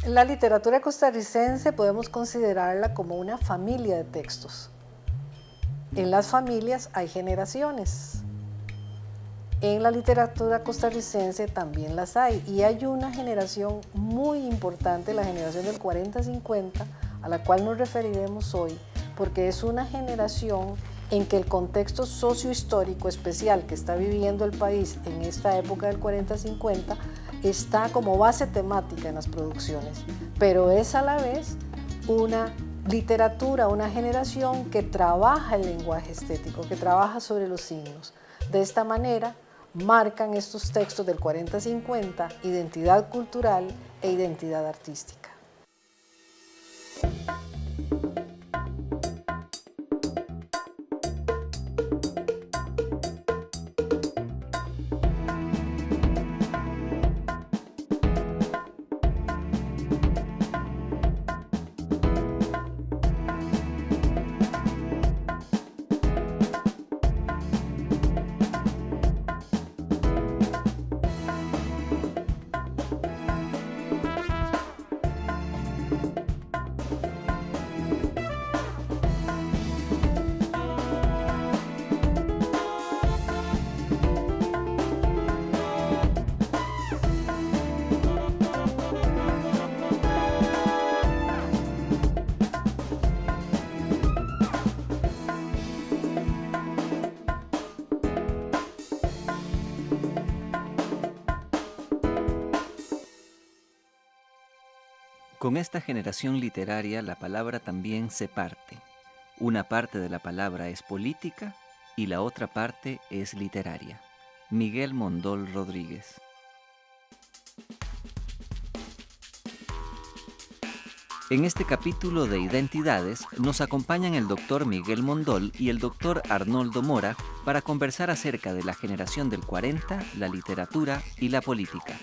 La literatura costarricense podemos considerarla como una familia de textos. En las familias hay generaciones. En la literatura costarricense también las hay, y hay una generación muy importante, la generación del 40-50, a la cual nos referiremos hoy, porque es una generación en que el contexto sociohistórico especial que está viviendo el país en esta época del 40-50 está como base temática en las producciones, pero es a la vez una literatura, una generación que trabaja el lenguaje estético, que trabaja sobre los signos. De esta manera, marcan estos textos del 40-50 identidad cultural e identidad artística. Con esta generación literaria la palabra también se parte. Una parte de la palabra es política y la otra parte es literaria. Miguel Mondol Rodríguez. En este capítulo de Identidades nos acompañan el doctor Miguel Mondol y el doctor Arnoldo Mora para conversar acerca de la generación del 40, la literatura y la política.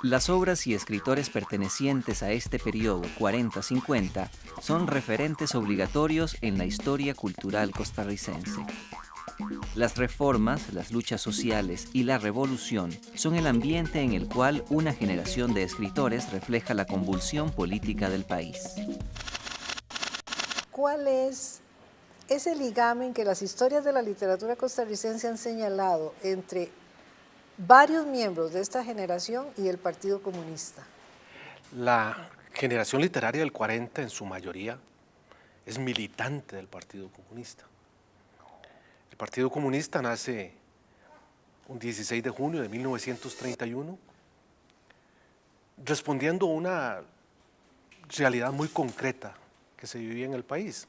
Las obras y escritores pertenecientes a este periodo 40-50 son referentes obligatorios en la historia cultural costarricense. Las reformas, las luchas sociales y la revolución son el ambiente en el cual una generación de escritores refleja la convulsión política del país. ¿Cuál es ese ligamen que las historias de la literatura costarricense han señalado entre varios miembros de esta generación y el Partido Comunista? La generación literaria del 40 en su mayoría es militante del Partido Comunista. El Partido Comunista nace un 16 de junio de 1931, respondiendo a una realidad muy concreta que se vivía en el país.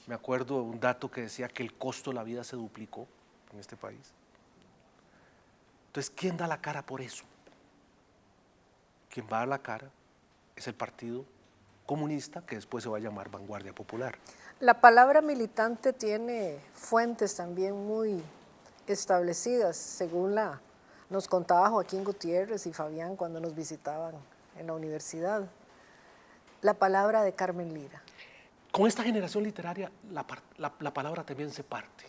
Me acuerdo de un dato que decía que el costo de la vida se duplicó en este país. Entonces, ¿quién da la cara por eso? Quien va a dar la cara es el Partido Comunista, que después se va a llamar Vanguardia Popular. La palabra militante tiene fuentes también muy establecidas, según nos contaba Joaquín Gutiérrez y Fabián cuando nos visitaban en la universidad. La palabra de Carmen Lira. Con esta generación literaria, la palabra también se parte.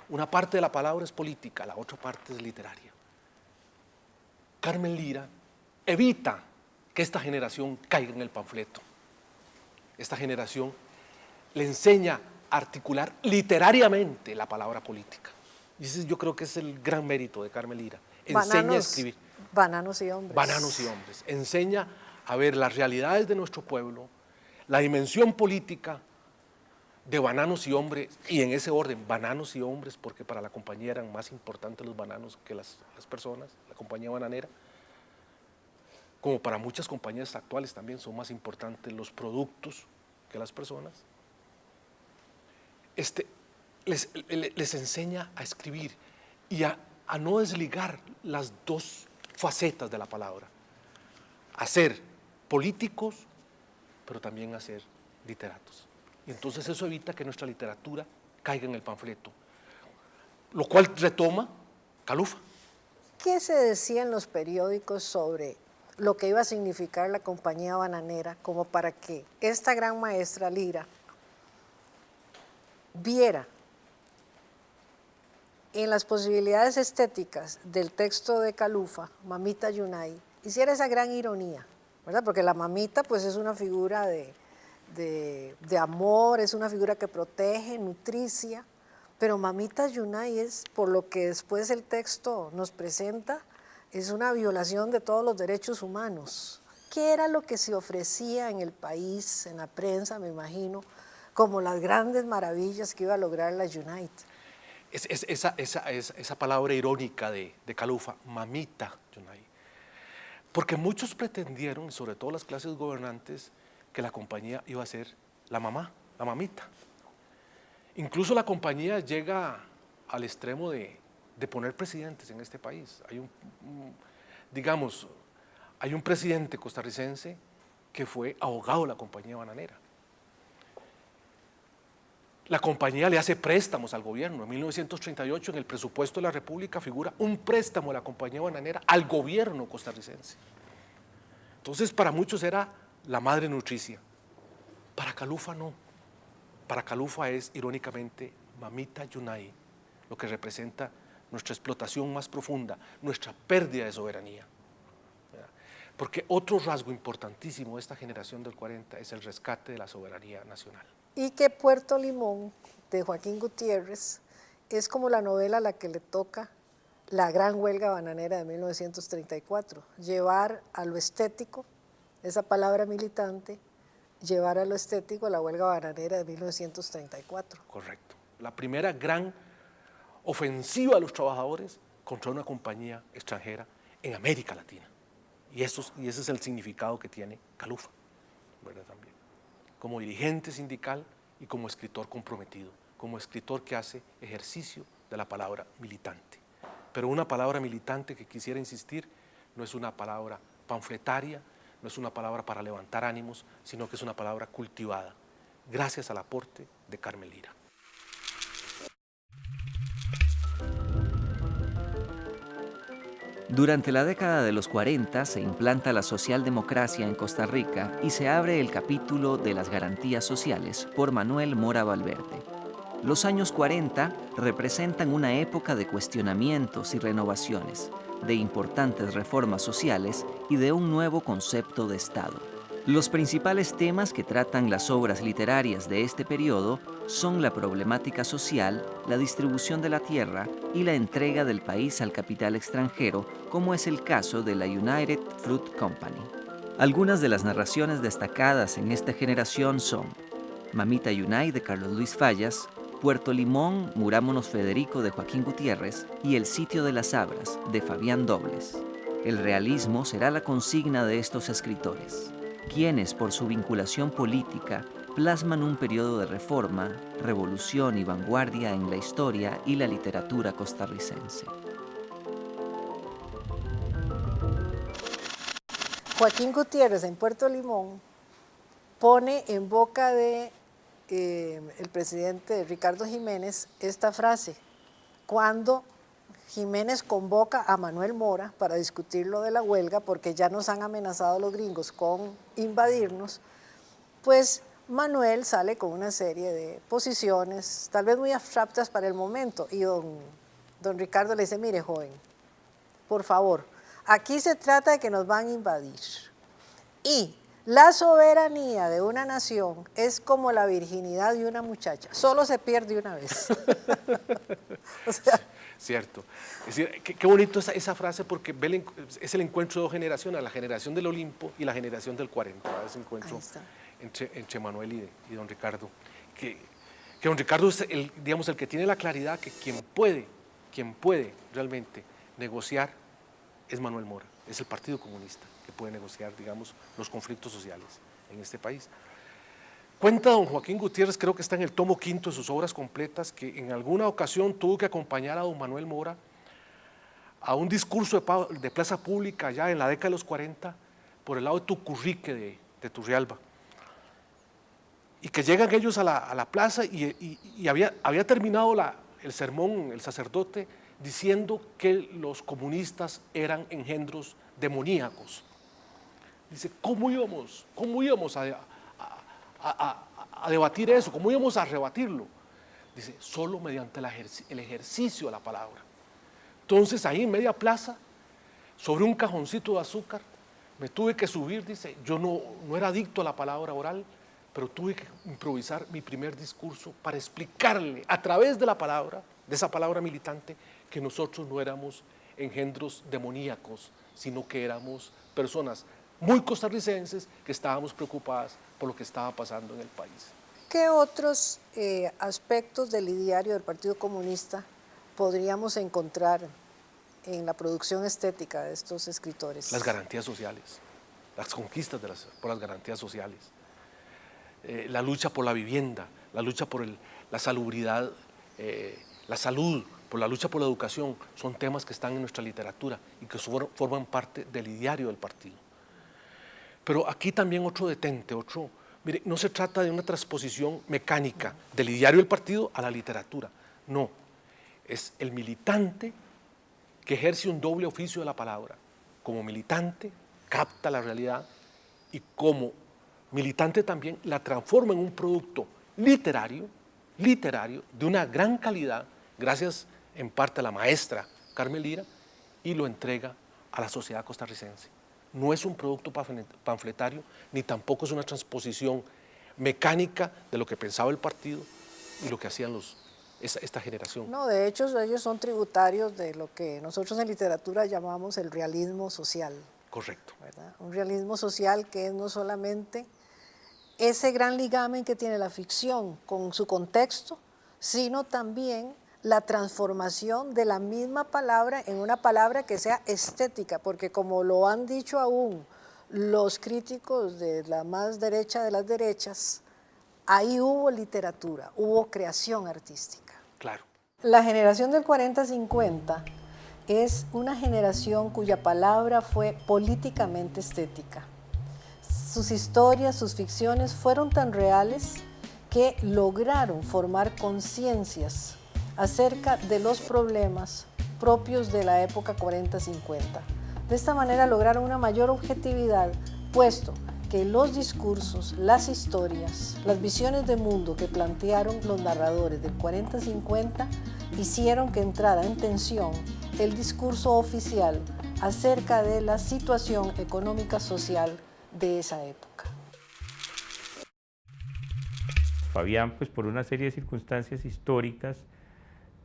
Una parte de la palabra es política, la otra parte es literaria. Carmen Lira evita que esta generación caiga en el panfleto. Esta generación le enseña a articular literariamente la palabra política. Y ese yo creo que es el gran mérito de Carmen Lira. Enseña a escribir. Bananos y hombres. Bananos y hombres. Enseña a ver las realidades de nuestro pueblo, la dimensión política de bananos y hombres, y en ese orden, bananos y hombres, porque para la compañía eran más importantes los bananos que las personas, la compañía bananera. Como para muchas compañías actuales también son más importantes los productos que las personas. Les enseña a escribir y a no desligar las dos facetas de la palabra, a ser políticos, pero también a ser literatos. Y entonces eso evita que nuestra literatura caiga en el panfleto, lo cual retoma Calufa. ¿Qué se decía en los periódicos sobre lo que iba a significar la compañía bananera como para que esta gran maestra Lira viera en las posibilidades estéticas del texto de Calufa, Mamita Yunay, hiciera esa gran ironía, ¿verdad? Porque la mamita pues es una figura de amor, es una figura que protege, nutricia, pero mamita Yunay es, por lo que después el texto nos presenta, es una violación de todos los derechos humanos. ¿Qué era lo que se ofrecía en el país, en la prensa, me imagino, como las grandes maravillas que iba a lograr la Yunay? Esa palabra irónica de Calufa, mamita Yunay. Porque muchos pretendieron, sobre todo las clases gobernantes, que la compañía iba a ser la mamá, la mamita. Incluso la compañía llega al extremo de poner presidentes en este país. Hay un presidente costarricense que fue abogado de la compañía bananera. La compañía le hace préstamos al gobierno. En 1938, en el presupuesto de la República, figura un préstamo de la compañía bananera al gobierno costarricense. Entonces, para muchos era la madre nutricia. Para Calufa no. Para Calufa es, irónicamente, mamita Yunay, lo que representa nuestra explotación más profunda, nuestra pérdida de soberanía. Porque otro rasgo importantísimo de esta generación del 40 es el rescate de la soberanía nacional. Y que Puerto Limón, de Joaquín Gutiérrez, es como la novela a la que le toca la gran huelga bananera de 1934, llevar a lo estético, esa palabra militante, llevar a lo estético a la huelga bananera de 1934. Correcto. La primera gran ofensiva a los trabajadores contra una compañía extranjera en América Latina. Y ese es el significado que tiene Calufa, ¿verdad? También. Como dirigente sindical y como escritor comprometido, como escritor que hace ejercicio de la palabra militante. Pero una palabra militante que quisiera insistir no es una palabra panfletaria, no es una palabra para levantar ánimos, sino que es una palabra cultivada, gracias al aporte de Carmen Lira. Durante la década de los 40 se implanta la socialdemocracia en Costa Rica y se abre el capítulo de las garantías sociales por Manuel Mora Valverde. Los años 40 representan una época de cuestionamientos y renovaciones, de importantes reformas sociales y de un nuevo concepto de Estado. Los principales temas que tratan las obras literarias de este periodo son la problemática social, la distribución de la tierra y la entrega del país al capital extranjero, como es el caso de la United Fruit Company. Algunas de las narraciones destacadas en esta generación son Mamita Yunay de Carlos Luis Fallas, Puerto Limón, Murámonos Federico de Joaquín Gutiérrez y El sitio de las Abras de Fabián Dobles. El realismo será la consigna de estos escritores, quienes por su vinculación política plasman un periodo de reforma, revolución y vanguardia en la historia y la literatura costarricense. Joaquín Gutiérrez en Puerto Limón pone en boca de el presidente Ricardo Jiménez esta frase, cuando Jiménez convoca a Manuel Mora para discutir lo de la huelga, porque ya nos han amenazado los gringos con invadirnos, pues Manuel sale con una serie de posiciones, tal vez muy abstractas para el momento, y don Ricardo le dice, mire joven, por favor, aquí se trata de que nos van a invadir, y la soberanía de una nación es como la virginidad de una muchacha, solo se pierde una vez. O sea, cierto. Es decir, qué bonito esa frase, porque es el encuentro de dos generaciones, la generación del Olimpo y la generación del 40, ese encuentro entre Manuel y don Ricardo. Que don Ricardo es el que tiene la claridad que quien puede realmente negociar es Manuel Mora, es el Partido Comunista que puede negociar, digamos, los conflictos sociales en este país. Cuenta don Joaquín Gutiérrez, creo que está en el tomo 5 de sus obras completas, que en alguna ocasión tuvo que acompañar a don Manuel Mora a un discurso de plaza pública ya en la década de los 40 por el lado de Tucurrique de Turrialba. Y que llegan ellos a la plaza y había terminado el sermón, el sacerdote, diciendo que los comunistas eran engendros demoníacos. Dice, ¿cómo íbamos a debatir eso? ¿Cómo íbamos a rebatirlo? Dice, solo mediante el ejercicio de la palabra. Entonces ahí en media plaza, sobre un cajoncito de azúcar, Me tuve que subir, dice, yo no era adicto a la palabra oral, pero tuve que improvisar mi primer discurso para explicarle a través de la palabra, de esa palabra militante, que nosotros no éramos engendros demoníacos, sino que éramos personas muy costarricenses que estábamos preocupadas por lo que estaba pasando en el país. ¿Qué otros aspectos del ideario del Partido Comunista podríamos encontrar en la producción estética de estos escritores? Las garantías sociales, las conquistas por las garantías sociales, la lucha por la vivienda, la lucha por la salubridad, la salud, por la lucha por la educación, son temas que están en nuestra literatura y que forman parte del ideario del partido. Pero aquí también otro detente, mire, no se trata de una transposición mecánica del ideario del partido a la literatura, no, es el militante que ejerce un doble oficio de la palabra. Como militante capta la realidad y como militante también la transforma en un producto literario de una gran calidad, gracias en parte a la maestra Carmen Lira, y lo entrega a la sociedad costarricense. No es un producto panfletario, ni tampoco es una transposición mecánica de lo que pensaba el partido y lo que hacían esta generación. No, de hecho ellos son tributarios de lo que nosotros en literatura llamamos el realismo social. Correcto. ¿Verdad? Un realismo social que es no solamente ese gran ligamen que tiene la ficción con su contexto, sino también la transformación de la misma palabra en una palabra que sea estética, porque como lo han dicho aún los críticos de la más derecha de las derechas, ahí hubo literatura, hubo creación artística. Claro. La generación del 40-50 es una generación cuya palabra fue políticamente estética. Sus historias, sus ficciones fueron tan reales que lograron formar conciencias acerca de los problemas propios de la época 40-50. De esta manera lograron una mayor objetividad, puesto que los discursos, las historias, las visiones de mundo que plantearon los narradores del 40-50 hicieron que entrara en tensión el discurso oficial acerca de la situación económica social de esa época. Fabián, pues por una serie de circunstancias históricas,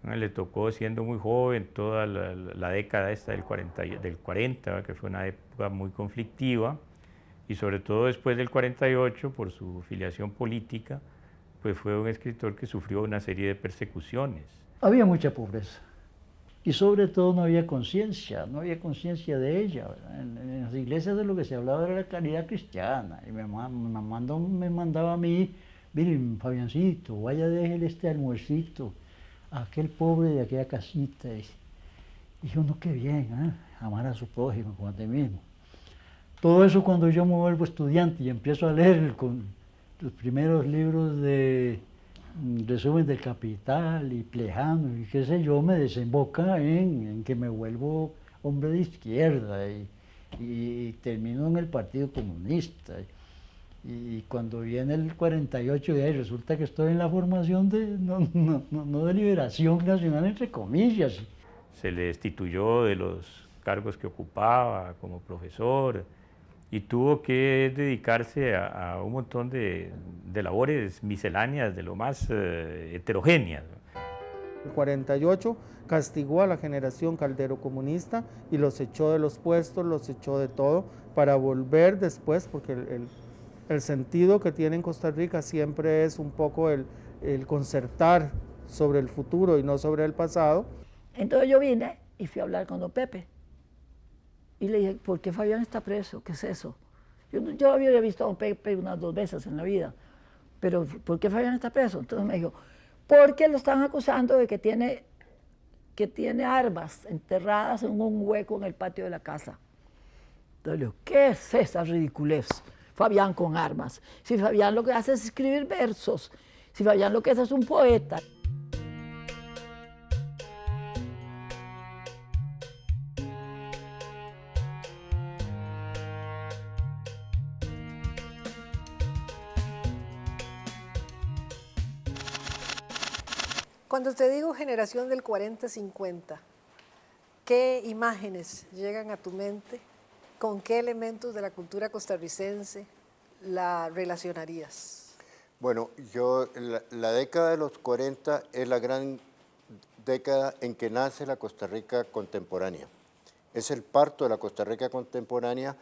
le tocó siendo muy joven toda la década esta del 40, que fue una época muy conflictiva, y sobre todo después del 48, por su filiación política, pues fue un escritor que sufrió una serie de persecuciones. Había mucha pobreza y sobre todo no había conciencia de ella. En las iglesias de lo que se hablaba era la caridad cristiana, y mi mamá me mandaba a mí, miren, Fabiancito, vaya, déjele este almuercito a aquel pobre de aquella casita. Y yo, no, qué bien, amar a su prójimo como a ti mismo. Todo eso cuando yo me vuelvo estudiante y empiezo a leer con los primeros libros de resumen del Capital y Plejano y qué sé yo, me desemboca en que me vuelvo hombre de izquierda y termino en el Partido Comunista. Y cuando viene el 48 de ahí resulta que estoy en la formación no de liberación nacional, entre comillas. Se le destituyó de los cargos que ocupaba como profesor y tuvo que dedicarse a un montón de labores misceláneas de lo más heterogéneas. El 48 castigó a la generación Caldero comunista y los echó de los puestos, los echó de todo, para volver después, porque el sentido que tiene en Costa Rica siempre es un poco el concertar sobre el futuro y no sobre el pasado. Entonces yo vine y fui a hablar con don Pepe. Y le dije, ¿por qué Fabián está preso? ¿Qué es eso? Yo había visto a don Pepe unas 2 veces en la vida, pero ¿por qué Fabián está preso? Entonces me dijo, porque lo están acusando de que tiene armas enterradas en un hueco en el patio de la casa. Entonces le digo, ¿qué es esa ridiculez? Fabián con armas. Si Fabián lo que hace es escribir versos, si Fabián lo que es un poeta. Cuando te digo generación del 40-50, ¿qué imágenes llegan a tu mente ¿con qué elementos de la cultura costarricense la relacionarías? Bueno, la década de los 40 es la gran década en que nace la Costa Rica contemporánea. Es el parto de la Costa Rica contemporánea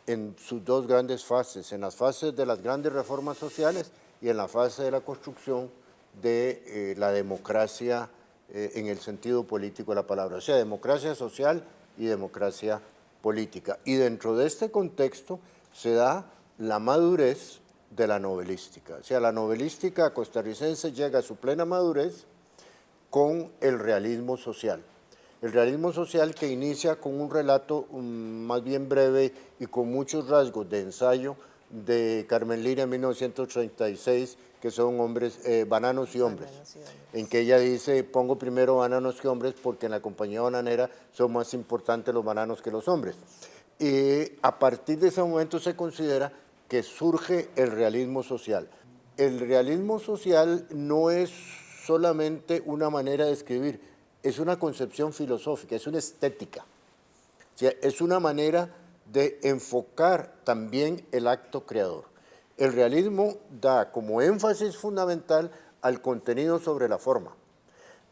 en sus dos grandes fases, en las fases de las grandes reformas sociales y en la fase de la construcción de la democracia en el sentido político de la palabra, o sea, democracia social y democracia política. Y dentro de este contexto se da la madurez de la novelística, o sea, la novelística costarricense llega a su plena madurez con el realismo social. El realismo social que inicia con un relato más bien breve y con muchos rasgos de ensayo de Carmen Lira en 1936, que son hombres, bananos y hombres, en que ella dice, pongo primero bananos que hombres porque en la compañía bananera son más importantes los bananos que los hombres. Y a partir de ese momento se considera que surge el realismo social. El realismo social no es solamente una manera de escribir, es una concepción filosófica, es una estética. O sea, es una manera de enfocar también el acto creador. El realismo da como énfasis fundamental al contenido sobre la forma,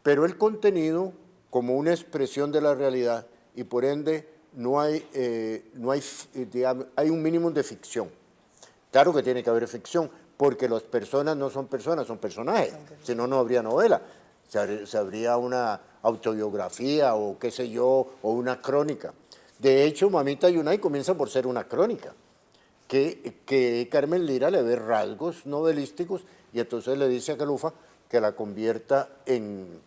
pero el contenido como una expresión de la realidad y por ende hay un mínimo de ficción. Claro que tiene que haber ficción, porque las personas no son personas, son personajes, si no, no habría novela. Se habría una autobiografía o qué sé yo, o una crónica. De hecho, Mamita Yunay comienza por ser una crónica, que Carmen Lira le ve rasgos novelísticos y entonces le dice a Calufa que la convierta en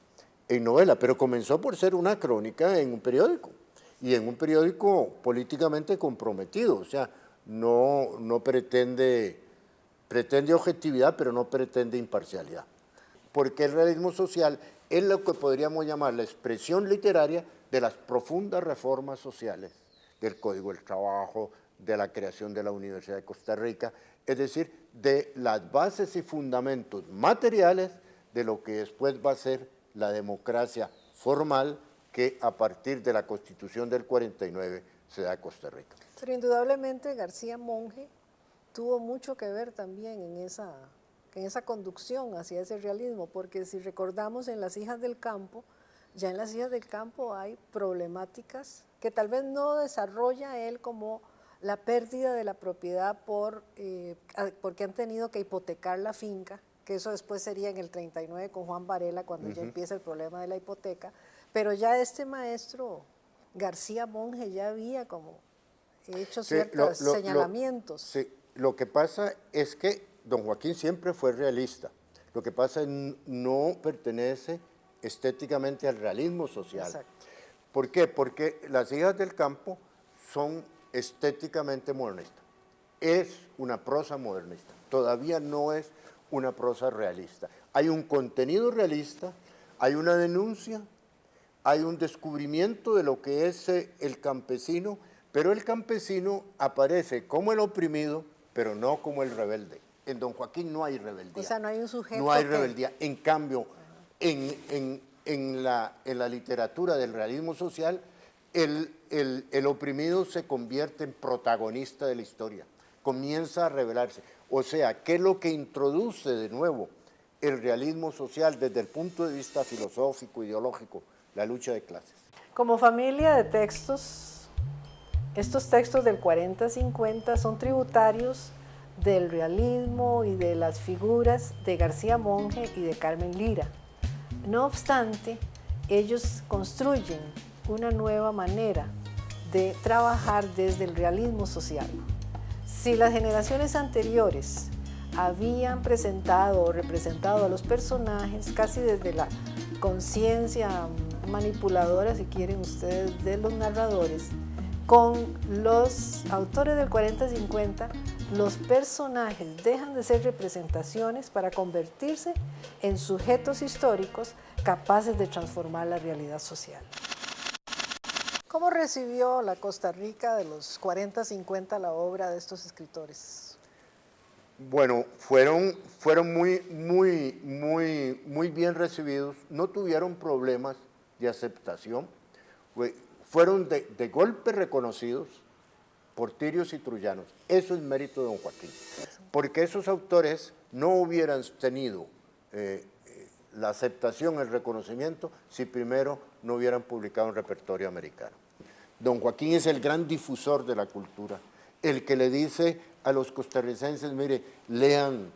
novela, pero comenzó por ser una crónica en un periódico, y en un periódico políticamente comprometido, o sea, no pretende objetividad, pero no pretende imparcialidad. Porque el realismo social es lo que podríamos llamar la expresión literaria de las profundas reformas sociales, del Código del Trabajo, de la creación de la Universidad de Costa Rica, es decir, de las bases y fundamentos materiales de lo que después va a ser la democracia formal que a partir de la Constitución del 49 se da a Costa Rica. Pero indudablemente García Monge tuvo mucho que ver también en esa conducción hacia ese realismo, porque si recordamos en Las Hijas del Campo, ya en Las Hijas del Campo hay problemáticas que tal vez no desarrolla él, como la pérdida de la propiedad porque han tenido que hipotecar la finca, que eso después sería en el 39 con Juan Varela, cuando ya empieza el problema de la hipoteca, pero ya este maestro García Monge ya había como hecho ciertos señalamientos. Sí, lo que pasa es que don Joaquín siempre fue realista. Lo que pasa es que no pertenece estéticamente al realismo social. Exacto. ¿Por qué? Porque Las Hijas del Campo son estéticamente modernistas. Es una prosa modernista. Todavía no es una prosa realista. Hay un contenido realista, hay una denuncia, hay un descubrimiento de lo que es el campesino, pero el campesino aparece como el oprimido, pero no como el rebelde. En don Joaquín no hay rebeldía. O sea, no hay un sujeto. No hay rebeldía. En cambio, en la literatura del realismo social, el oprimido se convierte en protagonista de la historia, comienza a rebelarse. O sea, ¿qué es lo que introduce de nuevo el realismo social desde el punto de vista filosófico, ideológico? La lucha de clases. Como familia de textos, estos textos del 40-50 son tributarios del realismo y de las figuras de García Monge y de Carmen Lira. No obstante, ellos construyen una nueva manera de trabajar desde el realismo social. Si las generaciones anteriores habían presentado o representado a los personajes casi desde la conciencia manipuladora, si quieren ustedes, de los narradores, con los autores del 40-50, los personajes dejan de ser representaciones para convertirse en sujetos históricos capaces de transformar la realidad social. ¿Cómo recibió la Costa Rica de los 40-50 la obra de estos escritores? Bueno, fueron muy bien recibidos, no tuvieron problemas de aceptación, fueron de golpe reconocidos Portirios y Trullanos. Eso es mérito de don Joaquín, porque esos autores no hubieran tenido la aceptación, el reconocimiento, si primero no hubieran publicado un repertorio americano. Don Joaquín es el gran difusor de la cultura, el que le dice a los costarricenses, mire, lean,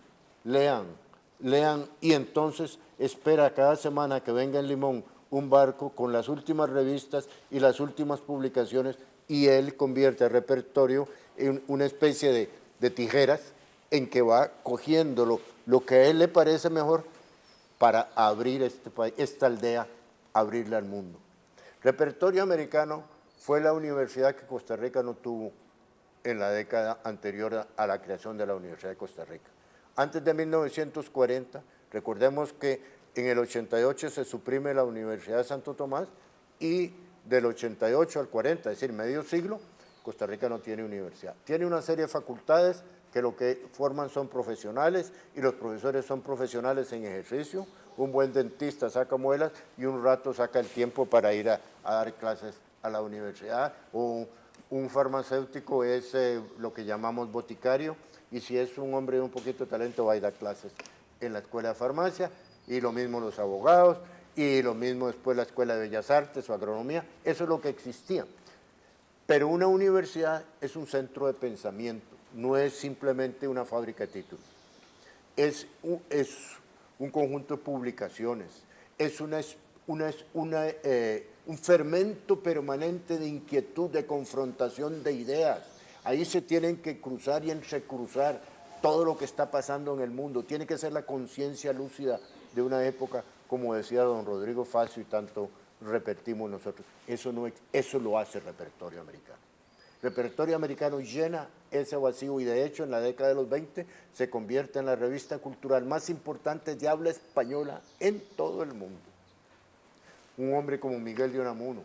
lean, lean, y entonces espera cada semana que venga en Limón un barco con las últimas revistas y las últimas publicaciones, y él convierte el repertorio en una especie de tijeras en que va cogiendo lo que a él le parece mejor para abrir este país, esta aldea, abrirla al mundo. Repertorio americano fue la universidad que Costa Rica no tuvo en la década anterior a la creación de la Universidad de Costa Rica. Antes de 1940, recordemos que en el 88 se suprime la Universidad de Santo Tomás y del 88 al 40, es decir, medio siglo, Costa Rica no tiene universidad. Tiene una serie de facultades que lo que forman son profesionales y los profesores son profesionales en ejercicio. Un buen dentista saca muelas y un rato saca el tiempo para ir a dar clases a la universidad. O un farmacéutico es lo que llamamos boticario, y si es un hombre de un poquito de talento va a ir a dar clases en la escuela de farmacia, y lo mismo los abogados, y lo mismo después la escuela de bellas artes o agronomía. Eso es lo que existía. Pero una universidad es un centro de pensamiento, no es simplemente una fábrica de títulos. Es un conjunto de publicaciones, es un fermento permanente de inquietud, de confrontación de ideas. Ahí se tienen que cruzar y entrecruzar todo lo que está pasando en el mundo. Tiene que ser la conciencia lúcida de una época, como decía don Rodrigo Facio y tanto repetimos nosotros. Eso lo hace el repertorio americano. El repertorio americano llena ese vacío, y de hecho en la década de los 20 se convierte en la revista cultural más importante de habla española en todo el mundo. Un hombre como Miguel de Unamuno,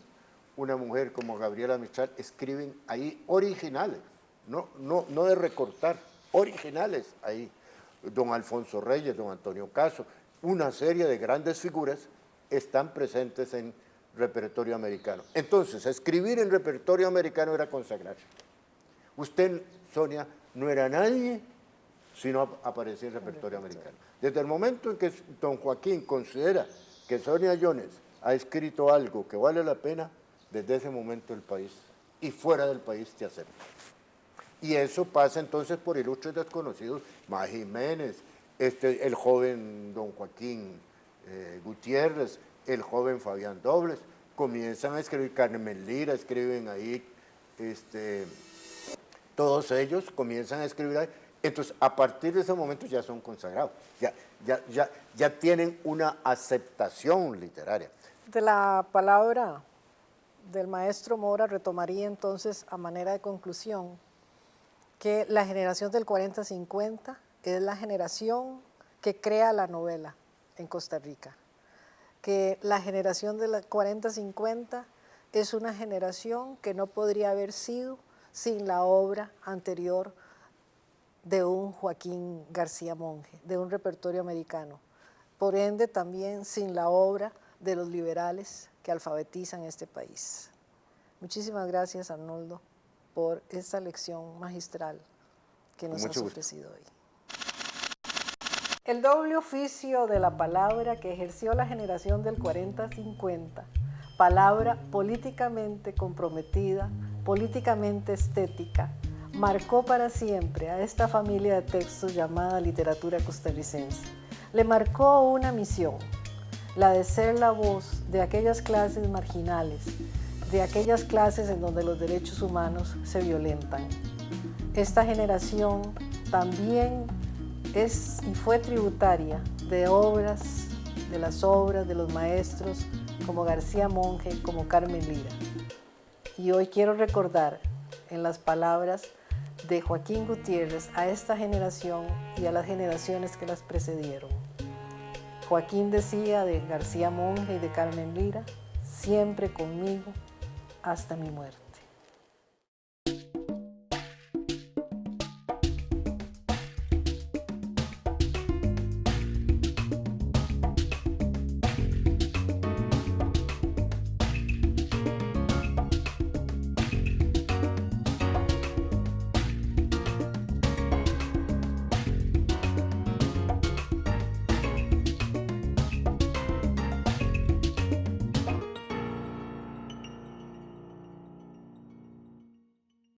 una mujer como Gabriela Mistral escriben ahí originales, no de recortar, originales ahí. Don Alfonso Reyes, don Antonio Caso, una serie de grandes figuras están presentes en repertorio americano. Entonces, escribir en repertorio americano era consagrarse. Usted, Sonia, no era nadie si no aparecía en repertorio americano. Desde el momento en que don Joaquín considera que Sonia Jones ha escrito algo que vale la pena, desde ese momento el país y fuera del país te acepta. Y eso pasa entonces por ilustres desconocidos, Má Jiménez, el joven don Joaquín Gutiérrez, el joven Fabián Dobles, comienzan a escribir, Carmen Lira, escriben ahí, todos ellos comienzan a escribir ahí. Entonces, a partir de ese momento ya son consagrados, ya tienen una aceptación literaria. De la palabra del maestro Mora retomaría entonces, a manera de conclusión, que la generación del 40-50 es la generación que crea la novela en Costa Rica, que la generación de la 40-50 es una generación que no podría haber sido sin la obra anterior de un Joaquín García Monge, de un repertorio americano. Por ende, también sin la obra de los liberales que alfabetizan este país. Muchísimas gracias, Arnoldo, por esta lección magistral que nos has ofrecido hoy. El doble oficio de la palabra que ejerció la generación del 40-50, palabra políticamente comprometida, políticamente estética, marcó para siempre a esta familia de textos llamada literatura costarricense. Le marcó una misión, la de ser la voz de aquellas clases marginales, de aquellas clases en donde los derechos humanos se violentan. Esta generación también es y fue tributaria de las obras de los maestros como García Monge, como Carmen Lira. Y hoy quiero recordar en las palabras de Joaquín Gutiérrez a esta generación y a las generaciones que las precedieron. Joaquín decía de García Monge y de Carmen Lira, siempre conmigo hasta mi muerte.